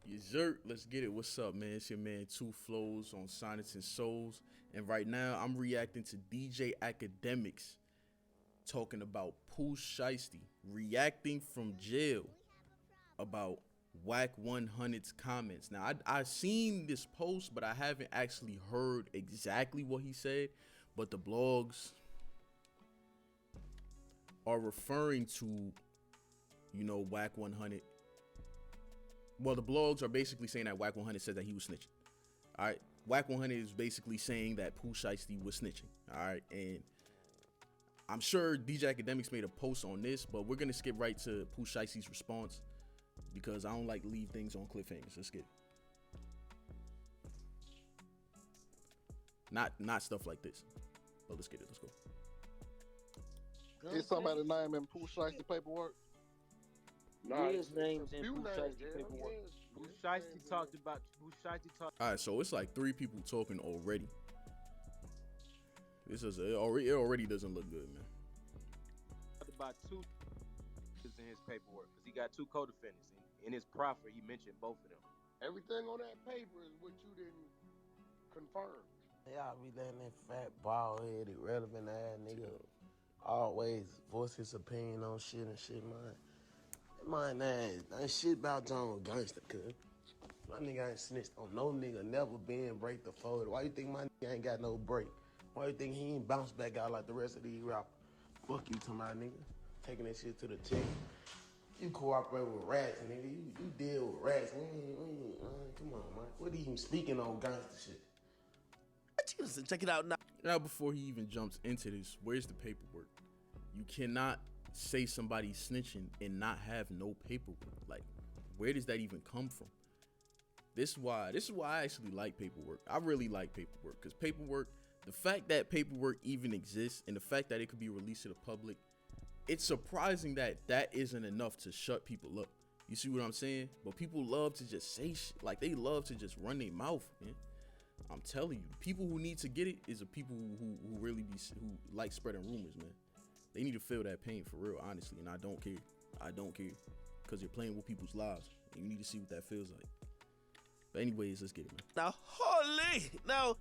Yezert, let's get it. What's up, man? It's your man Two Flows on Sonnets and Souls. And right now I'm reacting to DJ Academics talking about Pooh Shiesty reacting from jail about Wack 100's comments. Now I seen this post, but I haven't actually heard exactly what he said. But the blogs are referring to, Wack 100. Well, the blogs are basically saying that Wack 100 said that he was snitching. All right, Wack 100 is basically saying that Pooh Shiesty was snitching. All right, and I'm sure DJ Academics made a post on this, but we're gonna skip right to Pooh Shiesty's response because I don't like to leave things on cliffhangers. Let's get it. Not stuff like this, but let's get it. Let's go. Is somebody name in Pooh Shiesty paperwork? No, His name's in few Pooh names, Shiesty yeah, paperwork. yeah. Pooh Shiesty talked about. Pooh Shiesty talked. All right, so it's like 3 people talking already. This is it already doesn't look good, man. About 2 in his paperwork because he got 2 co-defendants. In his proffer, he mentioned both of them. Everything on that paper is what you didn't confirm. Y'all be letting that fat, bald-headed, irrelevant ass nigga always voice his opinion on shit and shit, man. Man, that shit about John Gangster, cuz. My nigga ain't snitched on no nigga, never been break the fold. Why you think my nigga ain't got no break? Why you think he ain't bounce back out like the rest of these rappers? Fuck you to my nigga. Taking that shit to the chin. You cooperate with rats, nigga. You deal with rats. Come on, man. What are you even speaking on gangster shit? Listen, check it out now. Now, before he even jumps into this, where's the paperwork? You cannot say somebody's snitching and not have no paperwork. Like, where does that even come from? This is why I actually like paperwork. I really like paperwork because paperwork, the fact that paperwork even exists and the fact that it could be released to the public, it's surprising that that isn't enough to shut people up. You see what I'm saying? But people love to just say shit. Like, they love to just run their mouth, man. I'm telling you, people who need to get it is the people who really who like spreading rumors, man. They need to feel that pain for real, honestly, and I don't care. I don't care because you're playing with people's lives, and you need to see what that feels like. But anyways, let's get it, man. Now, holy! Now,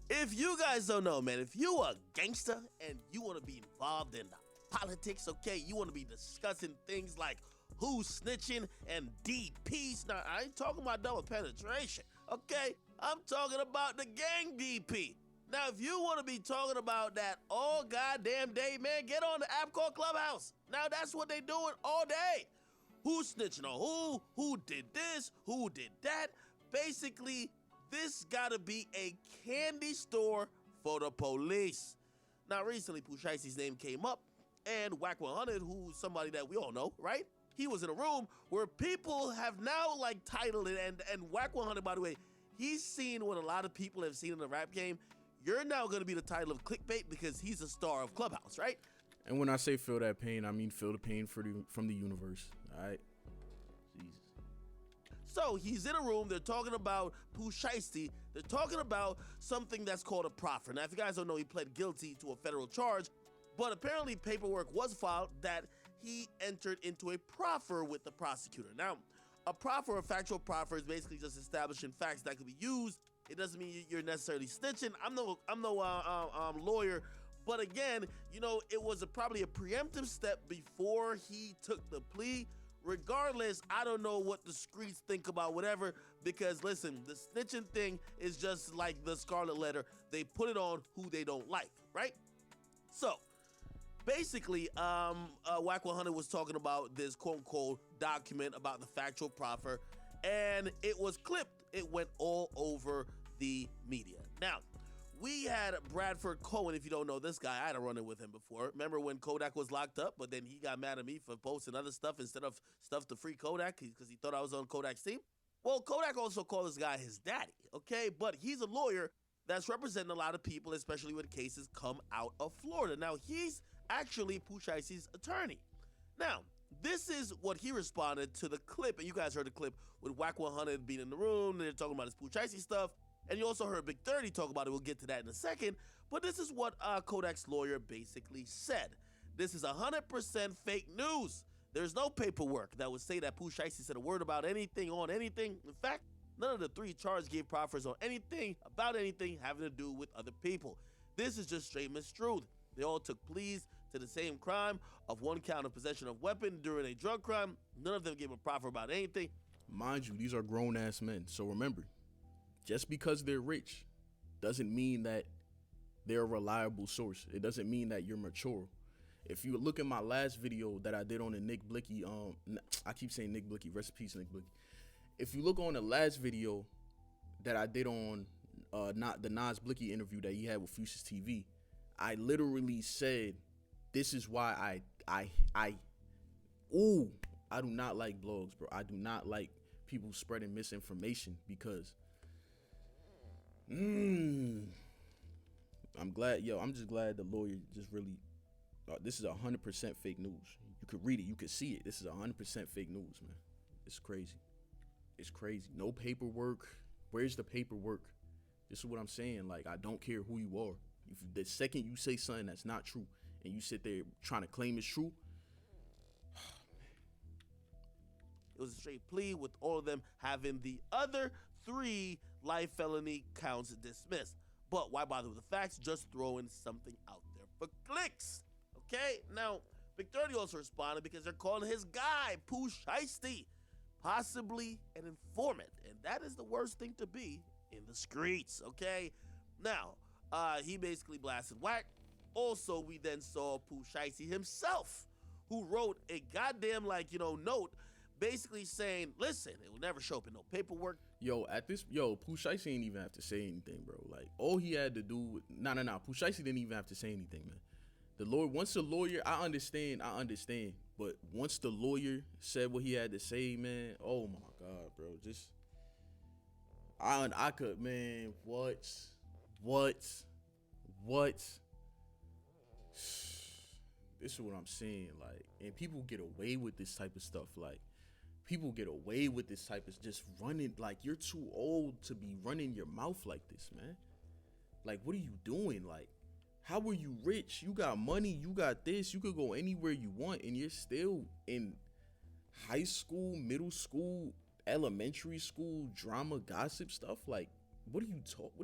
if you guys don't know, man, if you a gangster and you want to be involved in politics, okay, you want to be discussing things like who's snitching and DPs. Now, I ain't talking about double penetration, okay? I'm talking about the gang DP. Now, if you want to be talking about that all goddamn day, man, get on the app called Clubhouse. Now, that's what they doing all day. Who's snitching on who did this, who did that. Basically, this gotta be a candy store for the police. Now, recently, Pooh Shiesty's name came up, and Wack 100, who's somebody that we all know, right? He was in a room where people have now, like, titled it, and Wack 100, by the way, he's seen what a lot of people have seen in the rap game. You're now gonna be the title of clickbait because he's a star of Clubhouse, right? And when I say feel that pain, I mean feel the pain from the universe, all right? Jesus. So he's in a room, they're talking about Pooh Shiesty, they're talking about something that's called a proffer. Now, if you guys don't know, he pled guilty to a federal charge, but apparently paperwork was filed that he entered into a proffer with the prosecutor. Now, a proffer, a factual proffer, is basically just establishing facts that could be used. It doesn't mean you're necessarily snitching. I'm no lawyer, but again, it was probably a preemptive step before he took the plea. Regardless, I don't know what the streets think about whatever, because listen, the snitching thing is just like the scarlet letter. They put it on who they don't like, right? So, basically, Wack 100 was talking about this quote-unquote document about the factual proffer, and it was clipped. It went all over the media. Now, we had Bradford Cohen. If you don't know this guy, I had a run-in with him before. Remember when Kodak was locked up, but then he got mad at me for posting other stuff instead of stuff to free Kodak because he thought I was on Kodak's team? Well, Kodak also called this guy his daddy, okay? But he's a lawyer that's representing a lot of people, especially when cases come out of Florida. Now, he's actually Pooh Shiesty's attorney. Now, this is what he responded to the clip, and you guys heard the clip with Wack 100 being in the room, and they're talking about his Pooh Shiesty stuff. And you also heard Big 30 talk about it. We'll get to that in a second. But this is what Kodak's lawyer basically said. This is 100% fake news. There's no paperwork that would say that Pooh Shiesty said a word about anything on anything. In fact, none of the 3 charges gave proffers on anything about anything having to do with other people. This is just straight mistruth. They all took pleas to the same crime of 1 count of possession of weapon during a drug crime. None of them gave a proffer about anything. Mind you, these are grown-ass men. So remember, just because they're rich doesn't mean that they're a reliable source. It doesn't mean that you're mature. If you look at my last video that I did on the Nick Blicky, I keep saying Nick Blicky, rest in peace, Nick Blicky. If you look on the last video that I did on not the Nas Blicky interview that he had with Fuses TV, I literally said, this is why I do not like blogs, bro. I do not like people spreading misinformation because I'm just glad the lawyer just really, this is 100% fake news. You could read it, you could see it. This is 100% fake news, man. It's crazy. It's crazy. No paperwork. Where's the paperwork? This is what I'm saying. Like, I don't care who you are. If the second you say something that's not true and you sit there trying to claim it's true, it was a straight plea with all of them having the other 3 life felony counts dismissed. But why bother with the facts? Just throwing something out there for clicks. Okay? Now, Big 30 also responded because they're calling his guy, Pooh Shiesty, possibly an informant. And that is the worst thing to be in the streets, okay? Now, he basically blasted Wack. Also, we then saw Pooh Shiesty himself, who wrote a goddamn, note basically saying, listen, it will never show up in no paperwork. Pooh Shiesty didn't even have to say anything, bro. Like, all he had to do, Pooh Shiesty didn't even have to say anything, man. Once the lawyer, I understand, but once the lawyer said what he had to say, man, oh my God, bro, I could, man, what? This is what I'm saying, like, and people get away with this type of stuff, like, people get away with this type of just running, like, you're too old to be running your mouth like this, man. Like, what are you doing? Like, how are you rich? You got money, you got this, you could go anywhere you want, and you're still in high school, middle school, elementary school, drama, gossip stuff. Like, what are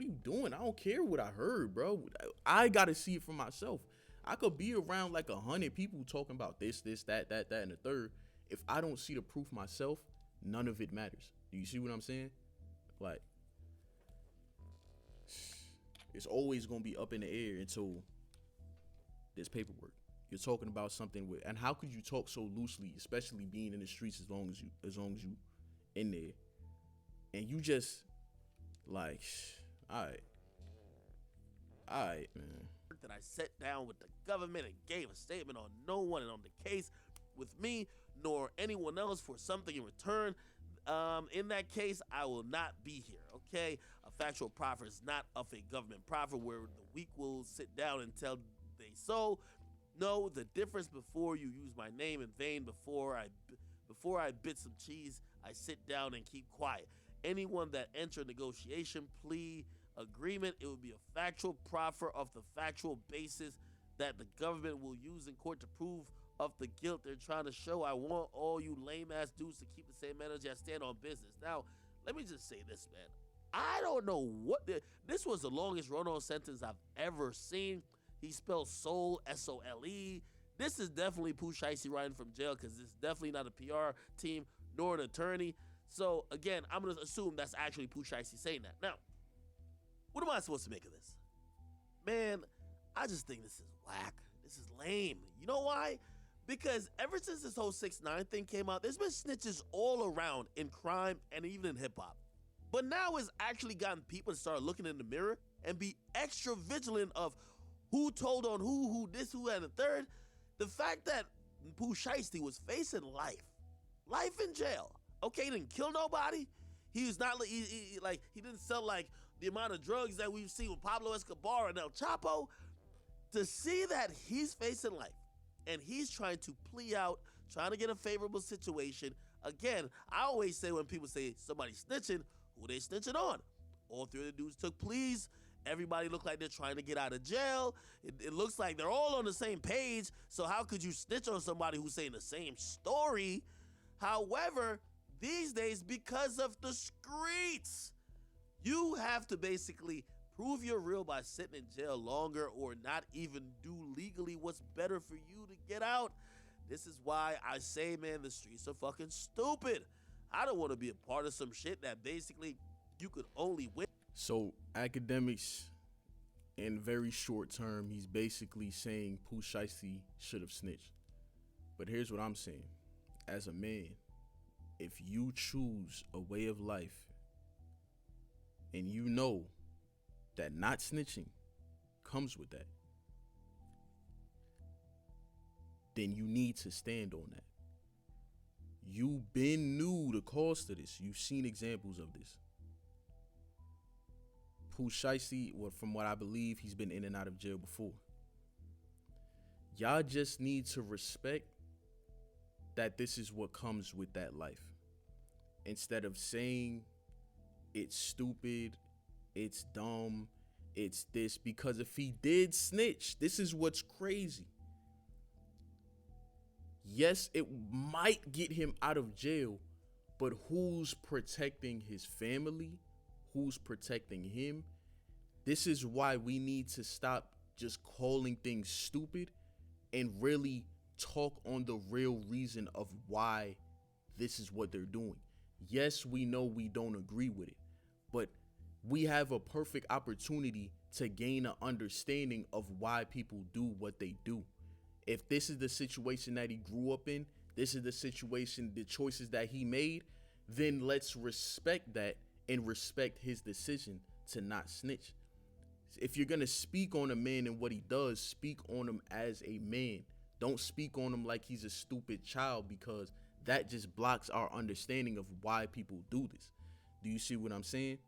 you doing? I don't care what I heard, bro. I gotta see it for myself. I could be around like 100 people talking about this, that, and the third. If I don't see the proof myself, none of it matters. Do you see what I'm saying? Like, it's always gonna be up in the air until there's paperwork. You're talking about something with, and how could you talk so loosely, especially being in the streets as long as you in there, and you just like, all right, man. That I sat down with the government and gave a statement on no one and on the case with me nor anyone else for something in return. In that case, I will not be here, okay? A factual proffer is not of a government proffer where the weak will sit down and tell they so. No, the difference before you use my name in vain, before I bit some cheese, I sit down and keep quiet. Anyone that enter a negotiation, plea, agreement, it would be a factual proffer of the factual basis that the government will use in court to prove of the guilt they're trying to show. I want all you lame ass dudes to keep the same energy I stand on business. Now, let me just say this, man. I don't know what this was the longest run-on sentence I've ever seen. He spelled soul, S-O-L-E. This is definitely Pooh Shiesty writing from jail, because it's definitely not a PR team nor an attorney. So again, I'm gonna assume that's actually Pooh Shiesty saying that. Now, what am I supposed to make of this? Man, I just think this is whack. This is lame. You know why? Because ever since this whole 6ix9ine thing came out, there's been snitches all around in crime and even in hip-hop. But now it's actually gotten people to start looking in the mirror and be extra vigilant of who told on who this, who, and the third. The fact that Pooh Shiesty was facing life in jail. Okay, he didn't kill nobody. He was not, he didn't sell like the amount of drugs that we've seen with Pablo Escobar and El Chapo. To see that he's facing life and he's trying to plea out, trying to get a favorable situation. Again, I always say when people say somebody snitching, who they snitching on? All 3 of the dudes took pleas Everybody look like they're trying to get out of jail. It looks like they're all on the same page. So how could you snitch on somebody who's saying the same story? However, these days, because of the streets, you have to basically prove you're real by sitting in jail longer or not even do legally what's better for you to get out. This is why I say, man, the streets are fucking stupid. I don't want to be a part of some shit that basically you could only win. So academics, in very short term, he's basically saying Pooh Shiesty should have snitched. But here's what I'm saying. As a man, if you choose a way of life and you know that not snitching comes with that, then you need to stand on that. You been knew the cost of this. You've seen examples of this. Pooh Shiesty, well, from what I believe, he's been in and out of jail before. Y'all just need to respect that this is what comes with that life. Instead of saying it's stupid, it's dumb, it's this, because if he did snitch, this is what's crazy. Yes, it might get him out of jail, but who's protecting his family? Who's protecting him? This is why we need to stop just calling things stupid and really talk on the real reason of why this is what they're doing. Yes, we know we don't agree with it, but we have a perfect opportunity to gain an understanding of why people do what they do. If this is the situation that he grew up in, this is the situation, the choices that he made, then let's respect that and respect his decision to not snitch. If you're going to speak on a man and what he does, speak on him as a man. Don't speak on him like he's a stupid child, because that just blocks our understanding of why people do this. Do you see what I'm saying?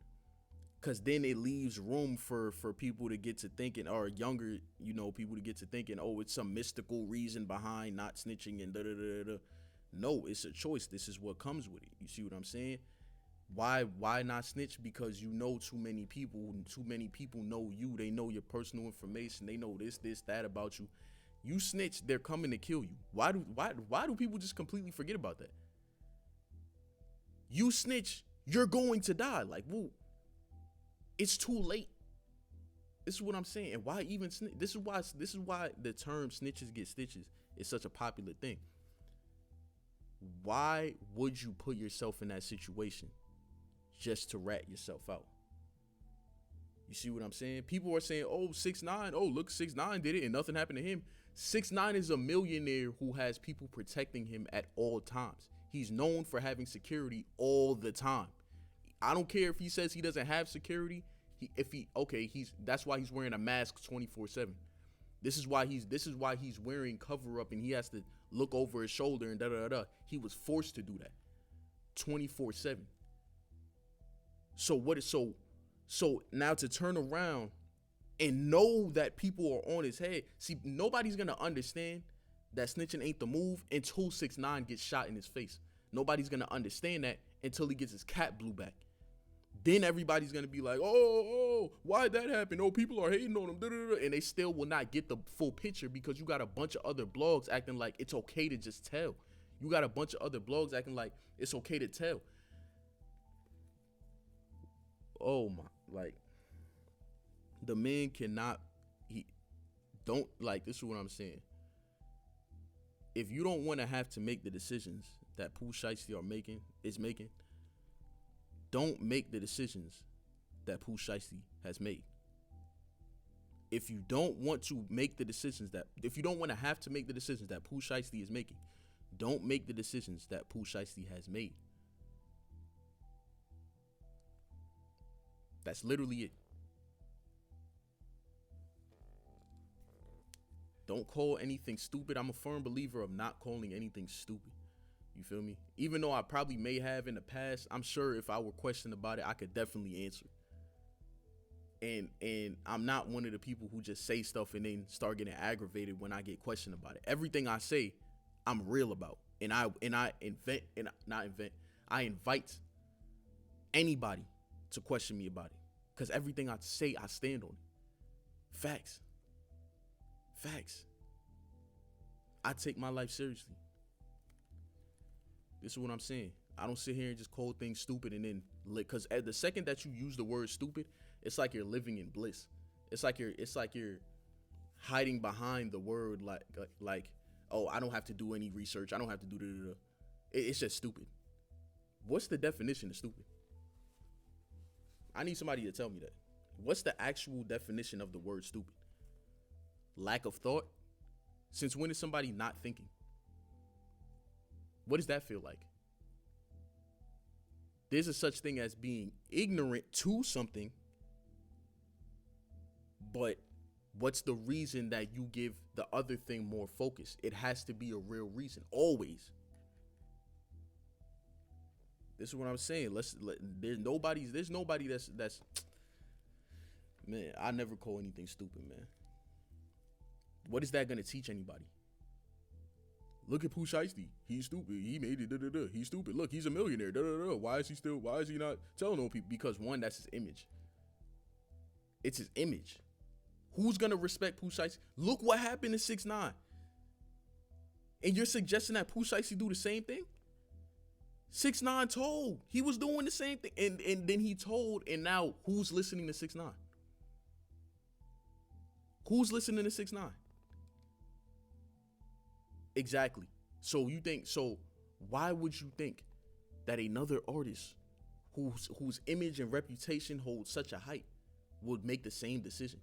Because then it leaves room for people to get to thinking, or younger, people to get to thinking, oh, it's some mystical reason behind not snitching and da-da-da-da. No, it's a choice. This is what comes with it. You see what I'm saying? Why not snitch? Because you know too many people know you. They know your personal information. They know this, that about you. You snitch, they're coming to kill you. Why do people just completely forget about that? You snitch, you're going to die. Like, whoa, it's too late. This is what I'm saying. And why even snitch? This is why the term snitches get stitches is such a popular thing. Why would you put yourself in that situation just to rat yourself out? You see what I'm saying? People are saying, oh, 6ix9ine, oh, look, 6ix9ine did it and nothing happened to him. 6ix9ine is a millionaire who has people protecting him at all times. He's known for having security all the time. I don't care if he says he doesn't have security. That's why he's wearing a mask 24/7. This is why he's wearing cover up and he has to look over his shoulder and da-da-da-da. He was forced to do that 24/7. So now to turn around and know that people are on his head. See, nobody's going to understand that snitching ain't the move until 6ix9ine gets shot in his face. Nobody's going to understand that until he gets his cat blew back. Then everybody's going to be like, oh, why'd that happen? Oh, people are hating on him. Da-da-da. And they still will not get the full picture because you got a bunch of other blogs acting like it's okay to just tell. You got a bunch of other blogs acting like it's okay to tell. Oh my, like, the man cannot, this is what I'm saying. If you don't want to have to make the decisions that Pooh Shiesty is making, don't make the decisions that Pooh Shiesty has made. If you don't want to make the decisions if you don't want to have to make the decisions that Pooh Shiesty is making, don't make the decisions that Pooh Shiesty has made. That's literally it. Don't call anything stupid. I'm a firm believer of not calling anything stupid. You feel me? Even though I probably may have in the past, I'm sure if I were questioned about it, I could definitely answer. And I'm not one of the people who just say stuff and then start getting aggravated when I get questioned about it. Everything I say, I'm real about. And I invite anybody to question me about it. Because everything I say, I stand on it. Facts. Facts. I take my life seriously. This is what I'm saying. I don't sit here and just call things stupid and then because at the second that you use the word stupid, it's like you're living in bliss. It's like you're hiding behind the word like oh, I don't have to do any research. I don't have to do da. It's just stupid. What's the definition of stupid? I need somebody to tell me that. What's the actual definition of the word stupid? Lack of thought? Since when is somebody not thinking? What does that feel like? There's a such thing as being ignorant to something, but what's the reason that you give the other thing more focus? It has to be a real reason, always. This is what I'm saying. There's nobody that's man, I never call anything stupid, man. What is that gonna teach anybody? Look at Pooh Shiesty. He's stupid. He made it. He's stupid. Look, he's a millionaire. Why is he not telling on people? Because one, that's his image. It's his image. Who's gonna respect Pooh Shiesty? Look what happened to 6ix9ine. And you're suggesting that Pooh Shiesty do the same thing? 6ix9ine told he was doing the same thing, and then he told, and now who's listening to 6ix9ine? Who's listening to 6ix9ine? Exactly. So why would you think that another artist whose image and reputation holds such a height would make the same decision?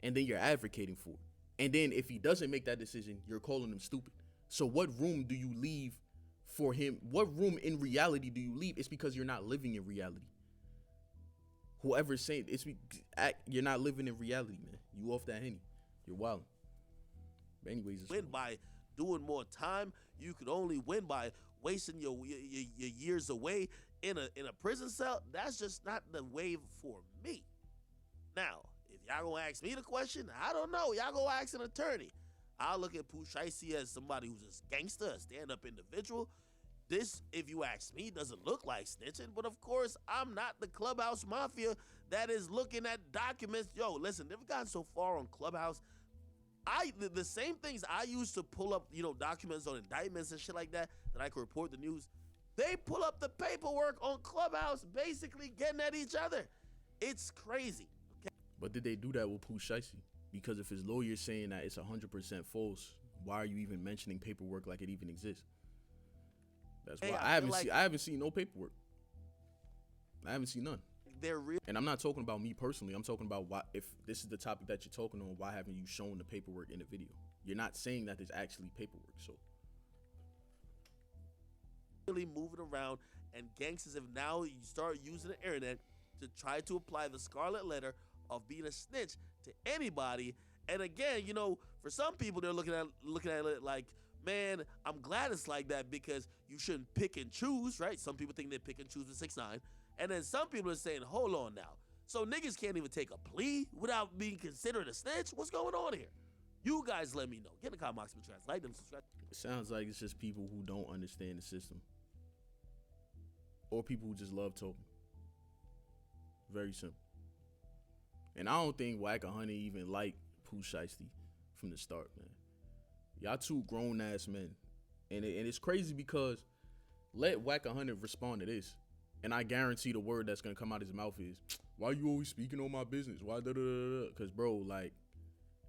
And then you're advocating for it. And then if he doesn't make that decision, you're calling him stupid. So what room do you leave for him? What room in reality do you leave? It's because you're not living in reality. Whoever's saying you're not living in reality, man. You off that Henny. You're wilding. But anyways, win by doing more time. You could only win by wasting your years away in a prison cell. That's just not the way for me. Now, if y'all gonna ask me the question, I don't know. Y'all go ask an attorney. I'll look at Pooh Shiesty as somebody who's a gangster, a stand-up individual. This, if you ask me, doesn't look like snitching, but of course, I'm not the Clubhouse Mafia that is looking at documents. Yo, listen, they've gotten so far on Clubhouse. The same things I used to pull up, documents on indictments and shit like that I could report the news. They pull up the paperwork on Clubhouse, basically getting at each other. It's crazy. Okay? But did they do that with Pooh Shiesty? Because if his lawyer's saying that it's 100% false, why are you even mentioning paperwork like it even exists? That's why I haven't seen no paperwork. I haven't seen none. They're real. And I'm not talking about me personally. I'm talking about why, if this is the topic that you're talking on, why haven't you shown the paperwork in the video? You're not saying that there's actually paperwork, so. Really moving around, and gangsters have now start using the internet to try to apply the scarlet letter of being a snitch to anybody. And again, for some people, they're looking at it like, man, I'm glad it's like that because you shouldn't pick and choose, right? Some people think they pick and choose with 6ix9ine. And then some people are saying, hold on now. So niggas can't even take a plea without being considered a snitch? What's going on here? You guys let me know. Get in the comment box, like them, subscribe. It sounds like it's just people who don't understand the system. Or people who just love talking. Very simple. And I don't think Wack 100 even liked Pooh Shiesty from the start, man. Y'all two grown ass men. And it's crazy because let Wack 100 respond to this. And I guarantee the word that's gonna come out his mouth is, why you always speaking on my business? Why da-da-da-da? Because, bro, like,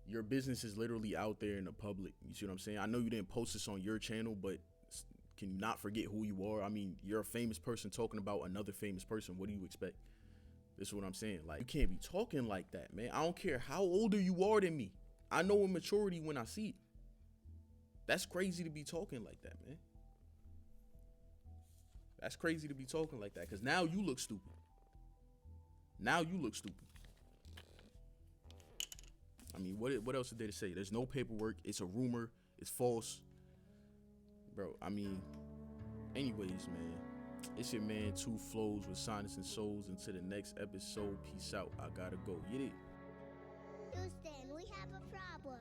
your business is literally out there in the public. You see what I'm saying? I know you didn't post this on your channel, but can you not forget who you are? I mean, you're a famous person talking about another famous person. What do you expect? This is what I'm saying. Like, you can't be talking like that, man. I don't care how older you are than me. I know immaturity when I see it. That's crazy to be talking like that, man. That's crazy to be talking like that, because now you look stupid. Now you look stupid. I mean, what else is there to say? There's no paperwork. It's a rumor. It's false. Bro, I mean, anyways, man. It's your man, Two Flows with Sonnets and Souls. Until the next episode, peace out. I gotta go. Get it. Houston, we have a problem.